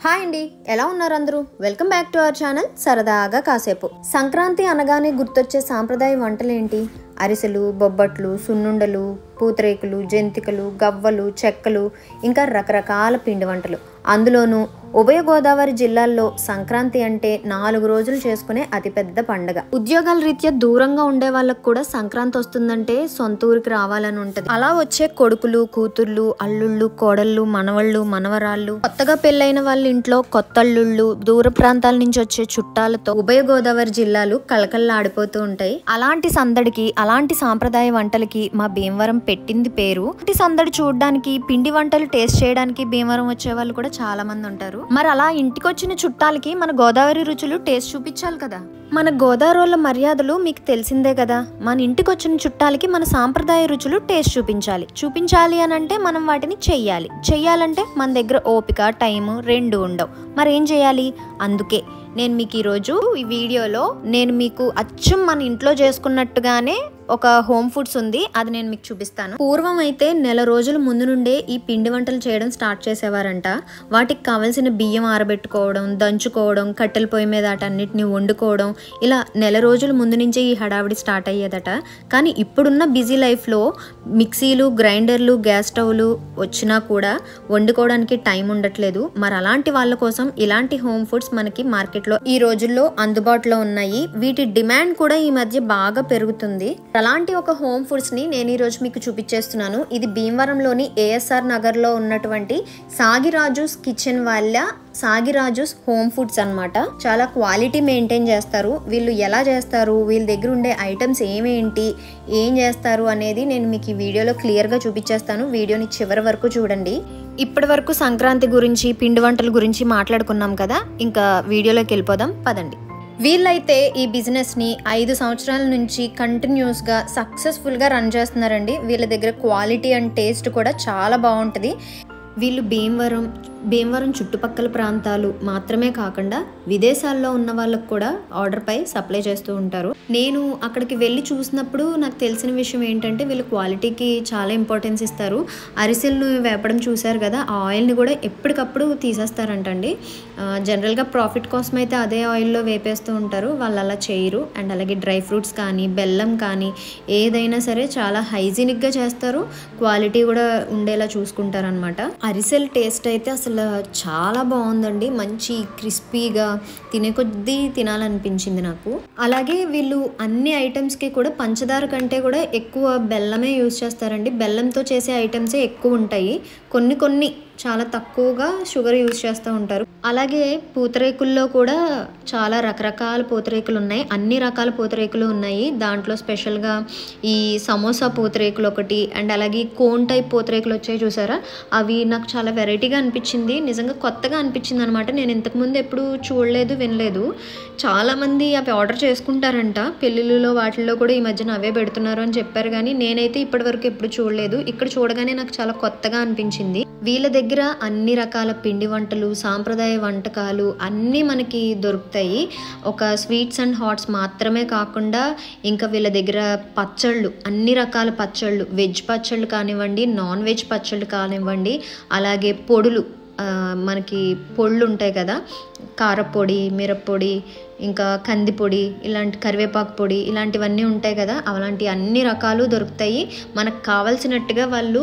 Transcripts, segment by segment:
Hi అండి, ఎలా ఉన్నారు అందరూ? Welcome back to our channel సరదాగా కాసేపు. సంక్రాంతి అనగానే గుర్తొచ్చే సాంప్రదాయ వంటలేంటి? అరిసెలు, బొబ్బట్లు, సున్నుండలు, పూతరేకులు, జంతికలు, గవ్వలు, చెక్కలు, ఇంకా రకరకాల పిండి వంటలు. అందులోనూ ఉభయ గోదావరి జిల్లాల్లో సంక్రాంతి అంటే 4 రోజులు చేసుకునే అతిపెద్ద పండుగ. ఉద్యోగాల రీత్యా దూరంగా ఉండే వాళ్ళకు కూడా సంక్రాంతి వస్తుందంటే సొంత ఊరికి రావాలని ఉంటది. అలా వచ్చే కొడుకులు, కూతుర్లు, అల్లుళ్ళు, కోడళ్ళు, మనవళ్ళు, మనవరాళ్ళు, కొత్తగా పెళ్ళైన వాళ్ళ ఇంట్లో కొత్త అల్లుళ్ళు, దూర ప్రాంతాల నుంచి వచ్చే చుట్టాలతో ఉభయ గోదావరి జిల్లాలు కళకళలాడిపోతూ ఉంటాయి. అలాంటి సందడికి, అలాంటి సాంప్రదాయ వంటలకి మా భీమవరం పెట్టింది పేరు. ఈ సందడి చూడడానికి, పిండి వంటలు టేస్ట్ చేయడానికి భీమవరం వచ్చే వాళ్ళు కూడా చాలా మంది ఉంటారు. మరి అలా ఇంటికి వచ్చిన చుట్టాలకి మన గోదావరి రుచులు టేస్ట్ చూపించాలి కదా. మన గోదావరిల మర్యాదలు మీకు తెలిసిందే కదా. మన ఇంటికి వచ్చిన చుట్టాలకి మన సాంప్రదాయ రుచులు టేస్ట్ చూపించాలి అని అంటే మనం వాటిని చెయ్యాలంటే మన దగ్గర ఓపిక, టైం రెండు ఉండవు. మరి ఏం చేయాలి? అందుకే నేను మీకు ఈరోజు ఈ వీడియోలో నేను మీకు అచ్చం మన ఇంట్లో చేసుకున్నట్టుగానే ఒక హోమ్ ఫుడ్స్ ఉంది, అది నేను మీకు చూపిస్తాను. పూర్వం అయితే నెల రోజుల ముందు నుండే ఈ పిండి వంటలు చేయడం స్టార్ట్ చేసేవారంట. వాటికి కావాల్సిన బియ్యం ఆరబెట్టుకోవడం, దంచుకోవడం, కట్టెల పొయ్యి మీద అన్నిటిని వండుకోవడం, ఇలా నెల రోజుల ముందు నుంచే ఈ హడావిడి స్టార్ట్ అయ్యేదట. కానీ ఇప్పుడున్న బిజీ లైఫ్లో మిక్సీలు, గ్రైండర్లు, గ్యాస్ స్టవ్లు వచ్చినా కూడా వండుకోవడానికి టైం ఉండట్లేదు. మరి అలాంటి వాళ్ళ కోసం ఇలాంటి హోమ్ ఫుడ్స్ మనకి మార్కెట్లో ఈ రోజుల్లో అందుబాటులో ఉన్నాయి. వీటి డిమాండ్ కూడా ఈ మధ్య బాగా పెరుగుతుంది. అలాంటి ఒక హోమ్ ఫుడ్స్ ని నేను ఈ రోజు మీకు చూపించేస్తున్నాను. ఇది భీమవరంలోని ఏఎస్ఆర్ నగర్ లో ఉన్నటువంటి సాగిరాజుస్ కిచెన్ వాళ్ళ సాగిరాజుస్ హోమ్ ఫుడ్స్ అన్నమాట. చాలా క్వాలిటీ మెయింటైన్ చేస్తారు. వీళ్ళు ఎలా చేస్తారు, వీళ్ళ దగ్గర ఉండే ఐటమ్స్ ఏం చేస్తారు అనేది నేను మీకు ఈ వీడియోలో క్లియర్గా చూపించేస్తాను. వీడియోని చివరి వరకు చూడండి. ఇప్పటి వరకు సంక్రాంతి గురించి, పిండి వంటల గురించి మాట్లాడుకున్నాం కదా, ఇంకా వీడియోలోకి వెళ్ళిపోదాం పదండి. వీళ్ళైతే ఈ బిజినెస్ని 5 సంవత్సరాల నుంచి కంటిన్యూస్గా సక్సెస్ఫుల్గా రన్ చేస్తున్నారండి. వీళ్ళ దగ్గర క్వాలిటీ అండ్ టేస్ట్ కూడా చాలా బాగుంటుంది. వీళ్ళు భీమవరం చుట్టుపక్కల ప్రాంతాలు మాత్రమే కాకుండా విదేశాల్లో ఉన్న వాళ్ళకు కూడా ఆర్డర్పై సప్లై చేస్తూ ఉంటారు. నేను అక్కడికి వెళ్ళి చూసినప్పుడు నాకు తెలిసిన విషయం ఏంటంటే వీళ్ళు క్వాలిటీకి చాలా ఇంపార్టెన్స్ ఇస్తారు. అరిసెలను వేపడం చూశారు కదా, ఆ ఆయిల్ని కూడా ఎప్పటికప్పుడు తీసేస్తారంటండి. జనరల్గా ప్రాఫిట్ కోసం అయితే అదే ఆయిల్లో వేపేస్తూ ఉంటారు, వాళ్ళు అలా చేయరు. అండ్ అలాగే డ్రై ఫ్రూట్స్ కానీ, బెల్లం కానీ ఏదైనా సరే చాలా హైజీనిక్గా చేస్తారు. క్వాలిటీ కూడా ఉండేలా చూసుకుంటారు అనమాట. అరిసెల్ టేస్ట్ అయితే అసలు చాలా బాగుందండి. మంచి క్రిస్పీగా తినే కొద్దీ తినాలనిపించింది నాకు. అలాగే వీళ్ళు అన్ని ఐటమ్స్కి కూడా పంచదార కంటే కూడా ఎక్కువ బెల్లమే యూజ్ చేస్తారండి. బెల్లంతో చేసే ఐటమ్సే ఎక్కువ ఉంటాయి. కొన్ని చాలా తక్కువగా షుగర్ యూజ్ చేస్తూ ఉంటారు. అలాగే పూతరేకుల్లో కూడా చాలా రకరకాల పూతరేకులు ఉన్నాయి. అన్ని రకాల పూతరేకులు ఉన్నాయి. దాంట్లో స్పెషల్గా ఈ సమోసా పూతరేకులు ఒకటి, అండ్ అలాగే కోన్ టైప్ పూతరేకులు వచ్చాయి చూసారా, అవి నాకు చాలా వెరైటీగా అనిపించింది. నిజంగా కొత్తగా అనిపించింది అనమాట. నేను ఇంతకుముందు ఎప్పుడు చూడలేదు, వినలేదు. చాలామంది అవి ఆర్డర్ చేసుకుంటారంట. పెళ్ళిళ్ళలో వాటిల్లో కూడా ఈ మధ్యన అవే పెడుతున్నారు అని చెప్పారు. కానీ నేనైతే ఇప్పటి వరకు ఎప్పుడు చూడలేదు. ఇక్కడ చూడగానే నాకు చాలా కొత్తగా అనిపించింది. వీళ్ళ దగ్గర అన్ని రకాల పిండి వంటలు, సాంప్రదాయ వంటకాలు అన్నీ మనకి దొరుకుతాయి. ఒక స్వీట్స్ అండ్ హాట్స్ మాత్రమే కాకుండా ఇంకా వీళ్ళ దగ్గర పచ్చళ్ళు, అన్ని రకాల పచ్చళ్ళు, వెజ్ పచ్చళ్ళు కానివ్వండి, నాన్ వెజ్ పచ్చళ్ళు కానివ్వండి, అలాగే పొడులు, మనకి పొళ్ళు ఉంటాయి కదా, కారపొడి, మిరప్పొడి, ఇంకా కందిపొడి, ఇలాంటి కరివేపాకు పొడి, ఇలాంటివన్నీ ఉంటాయి కదా, అలాంటి అన్ని రకాలు దొరుకుతాయి. మనకు కావాల్సినట్టుగా వాళ్ళు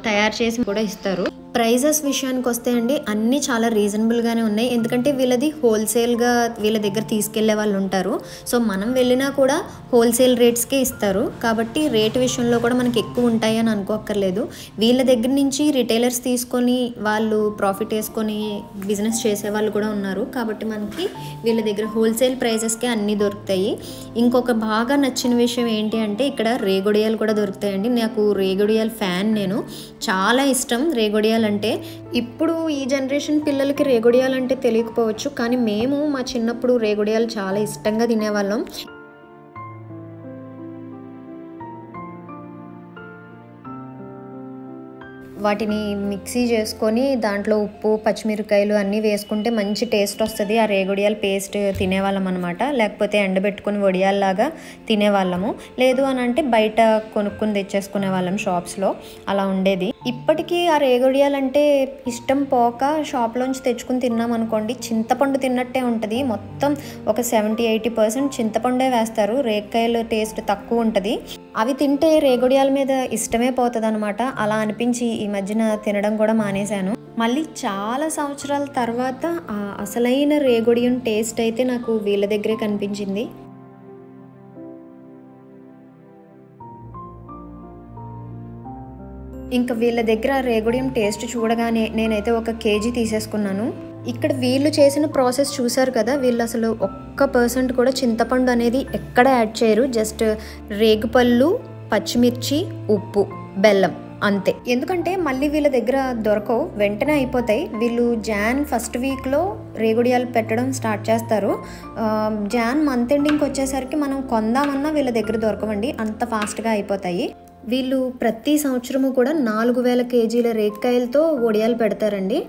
తయారు చేసి కూడా ఇస్తారు. ప్రైజెస్ విషయానికి వస్తే అండి అన్నీ చాలా రీజనబుల్గానే ఉన్నాయి. ఎందుకంటే వీళ్ళది హోల్సేల్గా వీళ్ళ దగ్గర తీసుకెళ్లే వాళ్ళు ఉంటారు. సో మనం వెళ్ళినా కూడా హోల్సేల్ రేట్స్కే ఇస్తారు. కాబట్టి రేట్ విషయంలో కూడా మనకి ఎక్కువ ఉంటాయి అని అనుకోక్కర్లేదు. వీళ్ళ దగ్గర నుంచి రిటైలర్స్ తీసుకొని వాళ్ళు ప్రాఫిట్ వేసుకొని బిజినెస్ చేసే వాళ్ళు కూడా ఉన్నారు. కాబట్టి మనకి వీళ్ళ దగ్గర హోల్సేల్ ప్రైజెస్కే అన్నీ దొరుకుతాయి. ఇంకొక బాగా నచ్చిన విషయం ఏంటి అంటే ఇక్కడ రేగొడియాలు కూడా దొరుకుతాయండి. నాకు రేగొడియాల ఫ్యాన్, నేను చాలా ఇష్టం రేగొడియాలు అంటే. ఇప్పుడు ఈ జనరేషన్ పిల్లలకి రేగొడియాలు అంటే తెలియకపోవచ్చు, కానీ మేము మా చిన్నప్పుడు రేగొడియాలు చాలా ఇష్టంగా తినేవాళ్ళం. వాటిని మిక్సీ చేసుకొని దాంట్లో ఉప్పు పచ్చిమిరకాయలు అన్నీ వేసుకుంటే మంచి టేస్ట్ వస్తుంది. ఆ రేగుడియాల పేస్ట్ తినేవాళ్ళం అనమాట. లేకపోతే ఎండబెట్టుకుని వడియాల్లాగా తినేవాళ్ళము. లేదు అని అంటే బయట కొనుక్కుని తెచ్చేసుకునే వాళ్ళం షాప్స్లో. అలా ఉండేది. ఇప్పటికీ ఆ రేగుడియాలంటే ఇష్టం పోక షాప్లోంచి తెచ్చుకుని తిన్నాం అనుకోండి, చింతపండు తిన్నట్టే ఉంటుంది. మొత్తం ఒక 70-80% చింతపండే వేస్తారు. రేగుకాయలు టేస్ట్ తక్కువ ఉంటుంది. అవి తింటే రేగుడియాల మీద ఇష్టమే పోతుంది అనమాట. అలా అనిపించి ఈ మధ్యన తినడం కూడా మానేశాను. మళ్ళీ చాలా సంవత్సరాల తర్వాత ఆ అసలైన రేగుడియం టేస్ట్ అయితే నాకు వీళ్ళ దగ్గరే కనిపించింది. ఇంకా వీళ్ళ దగ్గర రేగుడియం టేస్ట్ చూడగానే నేనైతే 1 kg తీసేసుకున్నాను. ఇక్కడ వీళ్ళు చేసిన ప్రాసెస్ చూసారు కదా, వీళ్ళు అసలు 1% కూడా చింతపండు అనేది ఎక్కడ యాడ్ చేయరు. జస్ట్ రేగుపళ్ళు, పచ్చిమిర్చి, ఉప్పు, బెల్లం అంతే. ఎందుకంటే మళ్ళీ వీళ్ళ దగ్గర దొరకవు, వెంటనే అయిపోతాయి. వీళ్ళు జాన్ ఫస్ట్ వీక్లో రేగుడియాలు పెట్టడం స్టార్ట్ చేస్తారు. జాన్ మంత్ ఎండింగ్కి వచ్చేసరికి మనం కొందామన్నా వీళ్ళ దగ్గర దొరకవండి, అంత ఫాస్ట్గా అయిపోతాయి. వీళ్ళు ప్రతి సంవత్సరము కూడా 4000 kgల రేగుకాయలతో వడియాలు పెడతారండి.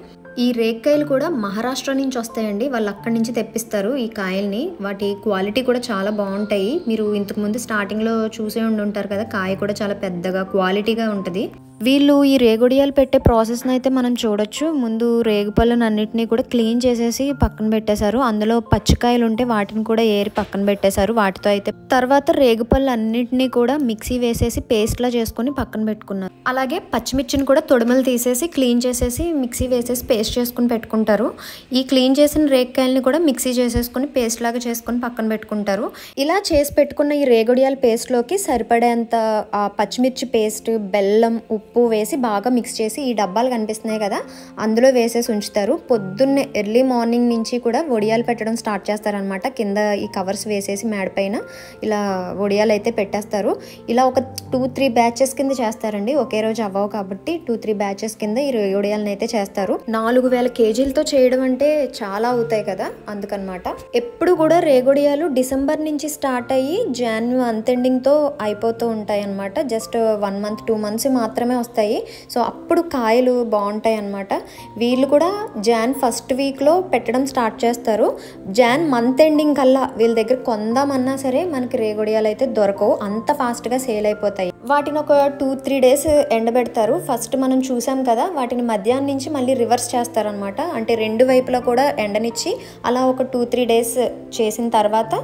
ఈ రేగుకాయలు కూడా మహారాష్ట్ర నుంచి వస్తాయండి. వాళ్ళు అక్కడి నుంచి తెప్పిస్తారు ఈ కాయల్ని. వాటి క్వాలిటీ కూడా చాలా బాగుంటాయి. మీరు ఇంతకుముందు స్టార్టింగ్లో చూసే ఉంటారు కదా, కాయ కూడా చాలా పెద్దగా క్వాలిటీగా ఉంటుంది. వీళ్ళు ఈ రేగుడియాలు పెట్టే ప్రాసెస్ని అయితే మనం చూడొచ్చు. ముందు రేగుపళ్ళను అన్నిటినీ కూడా క్లీన్ చేసేసి పక్కన పెట్టేశారు. అందులో పచ్చికాయలు ఉంటే వాటిని కూడా ఏరి పక్కన పెట్టేశారు. వాటితో అయితే తర్వాత రేగుపళ్ళు అన్నిటినీ కూడా మిక్సీ వేసేసి పేస్ట్లా చేసుకొని పక్కన పెట్టుకున్నారు. అలాగే పచ్చిమిర్చిని కూడా తొడుమలు తీసేసి క్లీన్ చేసేసి మిక్సీ వేసేసి పేస్ట్ చేసుకుని పెట్టుకుంటారు. ఈ క్లీన్ చేసిన రేగుకాయలని కూడా మిక్సీ చేసేసుకొని పేస్ట్ లాగా చేసుకొని పక్కన పెట్టుకుంటారు. ఇలా చేసి పెట్టుకున్న ఈ రేగుడియాల పేస్ట్లోకి సరిపడేంత పచ్చిమిర్చి పేస్ట్, బెల్లం, ఉప్పు వేసి బాగా మిక్స్ చేసి ఈ డబ్బాలు కనిపిస్తున్నాయి కదా, అందులో వేసేసి ఉంచుతారు. పొద్దున్నే ఎర్లీ మార్నింగ్ నుంచి కూడా వడియాలు పెట్టడం స్టార్ట్ చేస్తారనమాట. కింద ఈ కవర్స్ వేసేసి మేడపైన ఇలా వడియాలు అయితే పెట్టేస్తారు. ఇలా ఒక 2-3 బ్యాచెస్ కింద చేస్తారండి. ఒకే రోజు అవ్వవు కాబట్టి 2-3 బ్యాచెస్ కింద ఈ వడియాలను అయితే చేస్తారు. 4000 kgలతో చేయడం అంటే చాలా అవుతాయి కదా, అందుకనమాట. ఎప్పుడు కూడా రేగుడియాలు డిసెంబర్ నుంచి స్టార్ట్ అయ్యి జాన్ మంత్ ఎండింగ్తో అయిపోతూ ఉంటాయి అనమాట. జస్ట్ 1 month 2 months మాత్రమే వస్తాయి. సో అప్పుడు కాయలు బాగుంటాయి అన్నమాట. వీళ్ళు కూడా జాన్ ఫస్ట్ వీక్లో పెట్టడం స్టార్ట్ చేస్తారు. జాన్ మంత్ ఎండింగ్ కల్లా వీళ్ళ దగ్గర కొందామన్నా సరే మనకి రేగుడియాలు అయితే దొరకవు, అంత ఫాస్ట్గా సేల్ అయిపోతాయి. వాటిని ఒక 2-3 days ఎండబెడతారు. ఫస్ట్ మనం చూసాం కదా, వాటిని మధ్యాహ్నం నుంచి మళ్ళీ రివర్స్ చేస్తారనమాట. అంటే 2 వైపులా కూడా ఎండనిచ్చి అలా ఒక 2-3 days చేసిన తర్వాత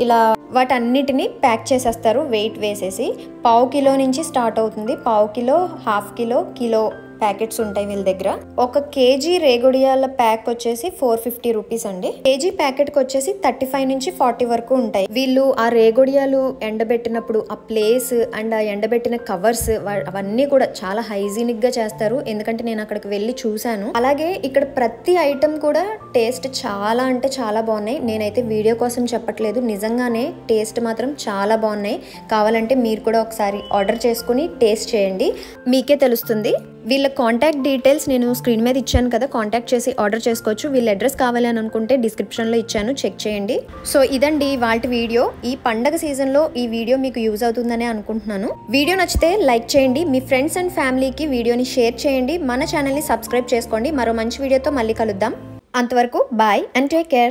ఇలా వాటన్నిటిని ప్యాక్ చేసేస్తారు. వెయిట్ వేసేసి 1/2 kg నుంచి స్టార్ట్ అవుతుంది. 1/2 kg, 1/2 kg, కిలో ప్యాకెట్స్ ఉంటాయి వీళ్ళ దగ్గర. 1 kg రేగుడియాల ప్యాక్ వచ్చేసి 450 రూపీస్ అండి. కేజీ ప్యాకెట్కి వచ్చేసి 35 నుంచి 40 వరకు ఉంటాయి. వీళ్ళు ఆ రేగుడియాలు ఎండబెట్టినప్పుడు ఆ ప్లేస్ అండ్ ఆ ఎండబెట్టిన కవర్స్ అవన్నీ కూడా చాలా హైజీనిక్ గా చేస్తారు. ఎందుకంటే నేను అక్కడికి వెళ్ళి చూశాను. అలాగే ఇక్కడ ప్రతి ఐటమ్ కూడా టేస్ట్ చాలా అంటే చాలా బాగున్నాయి. నేనైతే వీడియో కోసం చెప్పట్లేదు, నిజంగానే టేస్ట్ మాత్రం చాలా బాగున్నాయి. కావాలంటే మీరు కూడా ఒకసారి ఆర్డర్ చేసుకుని టేస్ట్ చేయండి, మీకే తెలుస్తుంది. వీళ్ళ కాంటాక్ట్ డీటెయిల్స్ నేను స్క్రీన్ మీద ఇచ్చాను కదా, కాంటాక్ట్ చేసి ఆర్డర్ చేసుకోవచ్చు. వీళ్ళ అడ్రస్ కావాలి అని అనుకుంటే డిస్క్రిప్షన్లో ఇచ్చాను, చెక్ చేయండి. సో ఇదండి వాళ్ళ వీడియో. ఈ పండగ సీజన్లో ఈ వీడియో మీకు యూజ్ అవుతుందని అనుకుంటున్నాను. వీడియో నచ్చితే లైక్ చేయండి, మీ ఫ్రెండ్స్ అండ్ ఫ్యామిలీకి వీడియోని షేర్ చేయండి, మన ఛానల్ని సబ్స్క్రైబ్ చేసుకోండి. మరో మంచి వీడియోతో మళ్ళీ కలుద్దాం. అంతవరకు బాయ్ అండ్ టేక్ కేర్.